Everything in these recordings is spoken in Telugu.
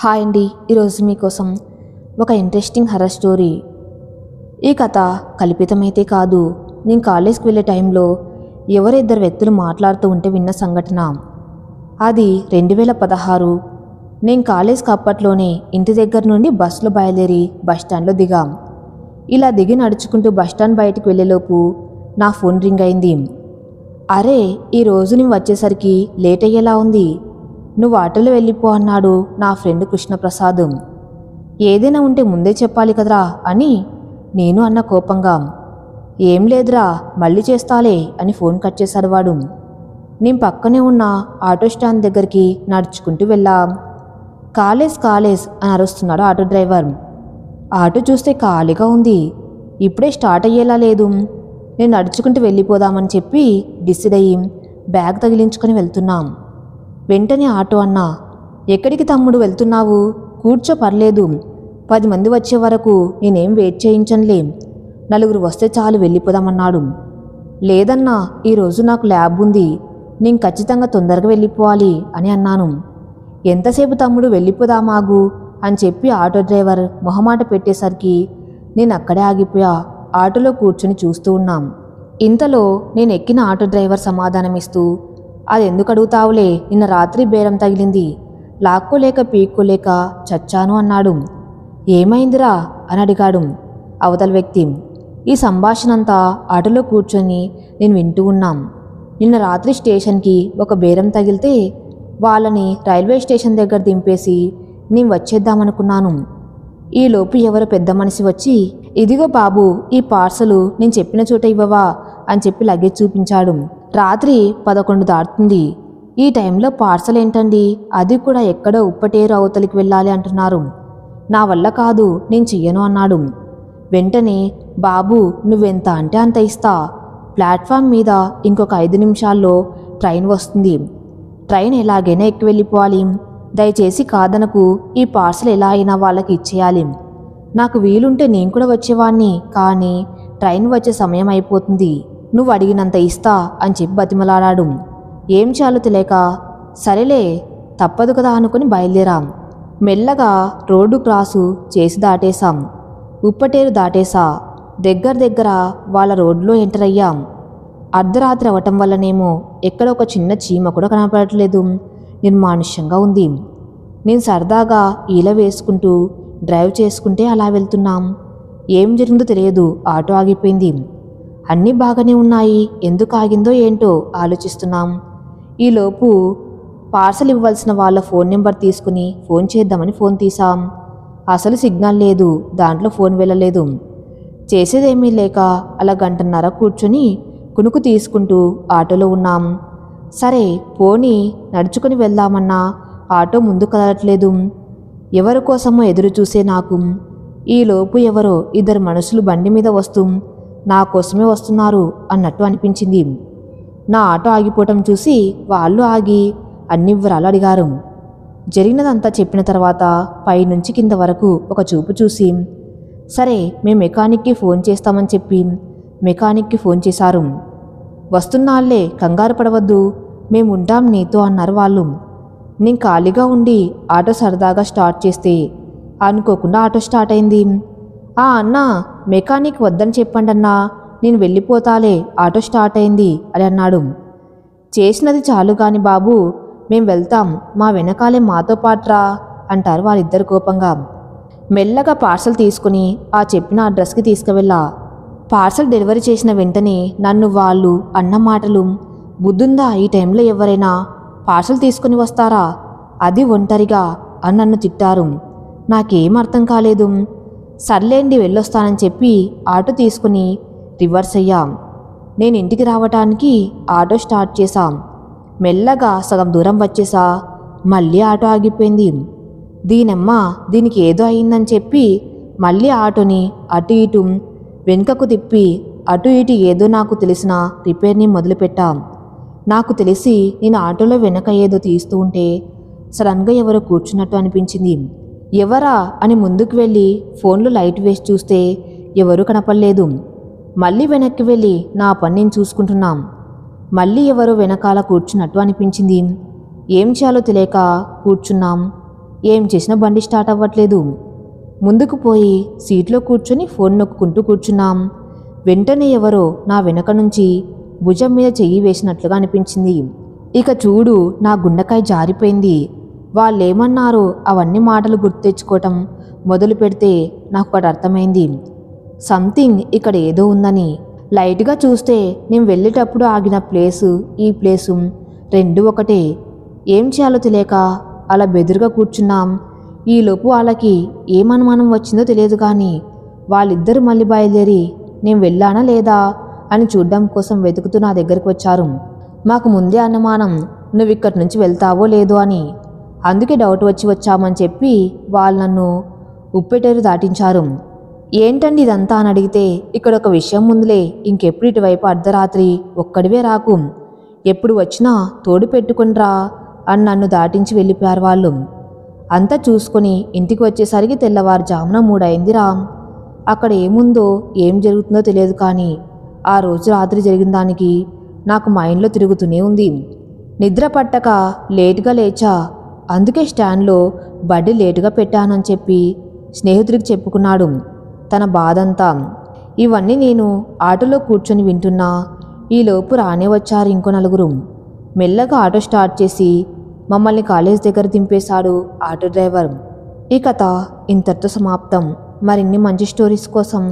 హాయ్ అండి, ఈరోజు మీకోసం ఒక ఇంట్రెస్టింగ్ హర్రర్ స్టోరీ. ఈ కథ కల్పితమైతే కాదు, నేను కాలేజ్కి వెళ్ళే టైంలో ఇద్దరు వ్యక్తులు మాట్లాడుతూ ఉంటే విన్న సంఘటన. అది 2016. నేను కాలేజ్కి అప్పట్లోనే ఇంటి దగ్గర నుండి బస్సులో బయలుదేరి బస్టాండ్లో దిగాం. ఇలా దిగి నడుచుకుంటూ బస్టాండ్ బయటికి వెళ్ళేలోపు నా ఫోన్ రింగ్ అయింది. అరే, ఈరోజు నేను వచ్చేసరికి లేట్ అయ్యేలా ఉంది, నువ్వు ఆటోలో వెళ్ళిపో అన్నాడు నా ఫ్రెండ్ కృష్ణప్రసాద్. ఏదైనా ఉంటే ముందే చెప్పాలి కదరా అని నేను అన్న కోపంగా. ఏం లేదురా, మళ్ళీ చేస్తాలే అని ఫోన్ కట్ చేశాడు వాడు. నేను పక్కనే ఉన్న ఆటో స్టాండ్ దగ్గరికి నడుచుకుంటూ వెళ్ళాం. కాలేజ్ అని అరుస్తున్నాడు ఆటో డ్రైవర్. ఆటో చూస్తే ఖాళీగా ఉంది, ఇప్పుడే స్టార్ట్ అయ్యేలా లేదు. నేను నడుచుకుంటూ వెళ్ళిపోదామని చెప్పి డిసైడ్ అయ్యి బ్యాగ్ తగిలించుకొని వెళ్తున్నాం. వెంటనే ఆటో అన్నా, ఎక్కడికి తమ్ముడు వెళ్తున్నావు? కూర్చో, పర్లేదు, 10 మంది వచ్చే వరకు నేనేం వెయిట్ చేయించనులే, 4 వస్తే చాలు వెళ్ళిపోదామన్నాడు. లేదన్నా, ఈరోజు నాకు ల్యాబ్ ఉంది, నేను ఖచ్చితంగా తొందరగా వెళ్ళిపోవాలి అని అన్నాను. ఎంతసేపు తమ్ముడు, వెళ్ళిపోదామాగు అని చెప్పి ఆటో డ్రైవర్ మొహమాట పెట్టేసరికి నేను అక్కడే ఆగిపోయా. ఆటోలో కూర్చుని చూస్తూ ఉన్నాం. ఇంతలో నేను ఎక్కిన ఆటో డ్రైవర్ సమాధానమిస్తూ, అది ఎందుకు అడుగుతావులే, నిన్న రాత్రి బేరం తగిలింది, లాక్కోలేక పీక్కోలేక చచ్చాను అన్నాడు. ఏమైందిరా అని అడిగాడు అవతల వ్యక్తి. ఈ సంభాషణ అంతా ఆటోలో కూర్చొని నేను వింటూ ఉన్నాం. నిన్న రాత్రి స్టేషన్కి ఒక బేరం తగిలితే వాళ్ళని రైల్వే స్టేషన్ దగ్గర దింపేసి నేను వచ్చేద్దామనుకున్నాను. ఈలోపు ఎవరో పెద్ద మనిషి వచ్చి, ఇదిగో బాబు, ఈ పార్సలు నేను చెప్పిన చోట ఇవ్వవా అని చెప్పి లగేజ్ చూపించాడు. రాత్రి 11 దాటుతుంది, ఈ టైంలో పార్సల్ ఏంటండి, అది కూడా ఎక్కడో ఉప్పటేరు అవతలికి వెళ్ళాలి అంటున్నారు, నా వల్ల కాదు, నేను చెయ్యను అన్నాడు. వెంటనే, బాబు నువ్వెంత అంటే అంత ఇస్తా, ప్లాట్ఫామ్ మీద ఇంకొక 5 నిమిషాల్లో ట్రైన్ వస్తుంది, ట్రైన్ ఎలాగైనా ఎక్కి వెళ్ళిపోవాలి, దయచేసి కాదనకు, ఈ పార్సల్ ఎలా అయినా వాళ్ళకి ఇచ్చేయాలి, నాకు వీలుంటే నేను కూడా వచ్చేవాణ్ణి, కానీ ట్రైన్ వచ్చే సమయం అయిపోతుంది, నువ్వు అడిగినంత ఇస్తా అని చెప్పి బతిమలాడాడు. ఏం చేయాలో తెలియక, సరేలే తప్పదు కదా అనుకుని బయలుదేరాం. మెల్లగా రోడ్డు క్రాసు చేసి దాటేశాం. ఉప్పటేరు దాటేసా దగ్గర వాళ్ళ రోడ్లో ఎంటర్ అయ్యాం. అర్ధరాత్రి అవటం వల్లనేమో ఎక్కడ ఒక చిన్న చీమ కూడా కనపడట్లేదు, నిర్మానుష్యంగా ఉంది. నేను సరదాగా ఈల వేసుకుంటూ డ్రైవ్ చేసుకుంటే అలా వెళ్తున్నాం. ఏం జరిగిందో తెలియదు, ఆటో ఆగిపోయింది. అన్నీ బాగానే ఉన్నాయి, ఎందుకు ఆగిందో ఏంటో ఆలోచిస్తున్నాం. ఈలోపు పార్సల్ ఇవ్వాల్సిన వాళ్ళ ఫోన్ నెంబర్ తీసుకుని ఫోన్ చేద్దామని ఫోన్ తీసాం. అసలు సిగ్నల్ లేదు, దాంట్లో ఫోన్ వెళ్ళలేదు. చేసేదేమీ లేక అలా 1.5 గంట కూర్చొని కునుకు తీసుకుంటూ ఆటోలో ఉన్నాం. సరే పోనీ నడుచుకుని వెళ్దామన్నా ఆటో ముందు కదలట్లేదు. ఎవరి కోసమో ఎదురు చూసే నాకు ఈలోపు ఎవరో 2 మనుషులు బండి మీద వస్తూ నా కోసమే వస్తున్నారు అన్నట్టు అనిపించింది. నా ఆటో ఆగిపోవటం చూసి వాళ్ళు ఆగి అన్ని వివరాలు అడిగారు. జరిగినదంతా చెప్పిన తర్వాత పైనుంచి కింద వరకు ఒక చూపు చూసి, సరే మేము మెకానిక్కి ఫోన్ చేస్తామని చెప్పి మెకానిక్కి ఫోన్ చేశారు. వస్తున్నాళ్లే, కంగారు పడవద్దు, మేము ఉంటాం నీతో అన్నారు వాళ్ళు. నేను ఖాళీగా ఉండి ఆటో సరదాగా స్టార్ట్ చేస్తే అనుకోకుండా ఆటో స్టార్ట్ అయింది. అన్నా, మెకానిక్ వద్దని చెప్పండి అన్నా, నేను వెళ్ళిపోతాలే, ఆటో స్టార్ట్ అయింది అని అన్నాడు. చేసినది చాలు కాని బాబు, మేం వెళ్తాం, మా వెనకాలే మాతో పాట్రా అంటారు వాళ్ళిద్దరు కోపంగా. మెల్లగా పార్సల్ తీసుకుని ఆ చెప్పిన అడ్రస్కి తీసుకువెళ్ళా. పార్సల్ డెలివరీ చేసిన వెంటనే నన్ను వాళ్ళు అన్న మాటలు, బుద్ధుందా, ఈ టైంలో ఎవరైనా పార్సల్ తీసుకుని వస్తారా, అది ఒంటరిగా అని నన్ను తిట్టారు. నాకేం అర్థం కాలేదు. సర్లేండి వెళ్ళొస్తానని చెప్పి ఆటో తీసుకుని రివర్స్ అయ్యాం. నేను ఇంటికి రావటానికి ఆటో స్టార్ట్ చేశాం. మెల్లగా సగం దూరం వచ్చేసా, మళ్ళీ ఆటో ఆగిపోయింది. దీనమ్మ, దీనికి ఏదో అయిందని చెప్పి మళ్ళీ ఆటోని అటు ఇటు వెనుకకు తిప్పి అటు ఇటు ఏదో నాకు తెలిసిన రిపేర్ని మొదలుపెట్టాం. నాకు తెలిసి నేను ఆటోలో వెనక ఏదో తీస్తూ ఉంటే సడన్గా ఎవరో కూర్చున్నట్టు అనిపించింది. ఎవరా అని ముందుకు వెళ్ళి ఫోన్లో లైట్ వేసి చూస్తే ఎవరూ కనపడలేదు. మళ్ళీ వెనక్కి వెళ్ళి నా పని నేను చూసుకుంటున్నాం. మళ్ళీ ఎవరో వెనకాల కూర్చున్నట్టు అనిపించింది. ఏం చేయాలో తెలియక కూర్చున్నాం. ఏం చేసినా బండి స్టార్ట్ అవ్వట్లేదు. ముందుకు పోయి సీట్లో కూర్చొని ఫోన్ నొక్కుంటూ కూర్చున్నాం. వెంటనే ఎవరో నా వెనక నుంచి భుజం మీద చెయ్యి వేసినట్లుగా అనిపించింది. ఇక చూడు, నా గుండెకాయ జారిపోయింది. వాళ్ళేమన్నారో అవన్నీ మాటలు గుర్తు తెచ్చుకోవటం మొదలు పెడితే నాకు ఒకటి అర్థమైంది. సంథింగ్ ఇక్కడ ఏదో ఉందని. లైట్గా చూస్తే నేను వెళ్ళేటప్పుడు ఆగిన ప్లేసు ఈ ప్లేసు రెండు ఒకటే. ఏం చేయాలో తెలియక అలా బెదురుగా కూర్చున్నాం. ఈలోపు వాళ్ళకి ఏమనుమానం వచ్చిందో తెలియదు కానీ వాళ్ళిద్దరూ మళ్ళీ బయలుదేరి నేను వెళ్ళానా లేదా అని చూడ్డం కోసం వెతుకుతూ నా దగ్గరికి వచ్చారు. మాకు ముందే అనుమానం నువ్వు ఇక్కడి నుంచి వెళ్తావో లేదో అని. అందుకే డౌట్ వచ్చామని చెప్పి వాళ్ళు నన్ను ఉప్పెటేరు దాటించారు. ఏంటండి ఇదంతా అని అడిగితే ఇక్కడ ఒక విషయం ముందులే, ఇంకెప్పుడు ఇటువైపు అర్ధరాత్రి ఒక్కడివే రాకు, ఎప్పుడు వచ్చినా తోడు పెట్టుకునిరా అని నన్ను దాటించి వెళ్ళిపోయారు వాళ్ళు. అంతా చూసుకొని ఇంటికి వచ్చేసరికి తెల్లవారుజామున 3 అయిందిరా. అక్కడ ఏముందో ఏం జరుగుతుందో తెలియదు కానీ ఆ రోజు రాత్రి జరిగిన దానికి నాకు మైండ్లో తిరుగుతూనే ఉంది. నిద్ర పట్టక లేటుగా లేచా. అందుకే స్టాండ్లో బడ్డీ లేటుగా పెట్టానని చెప్పి స్నేహితుడికి చెప్పుకున్నాడు తన బాధంతా. ఇవన్నీ నేను ఆటోలో కూర్చొని వింటున్నా. ఈలోపు రానే వచ్చారు ఇంకో 4. మెల్లగా ఆటో స్టార్ట్ చేసి మమ్మల్ని కాలేజ్ దగ్గర దింపేశాడు ఆటో డ్రైవర్. ఈ కథ ఇంతటితో సమాప్తం. మరిన్ని మంచి స్టోరీస్ కోసం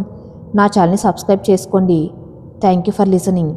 నా ఛానల్ని సబ్స్క్రైబ్ చేసుకోండి. Thank you for listening.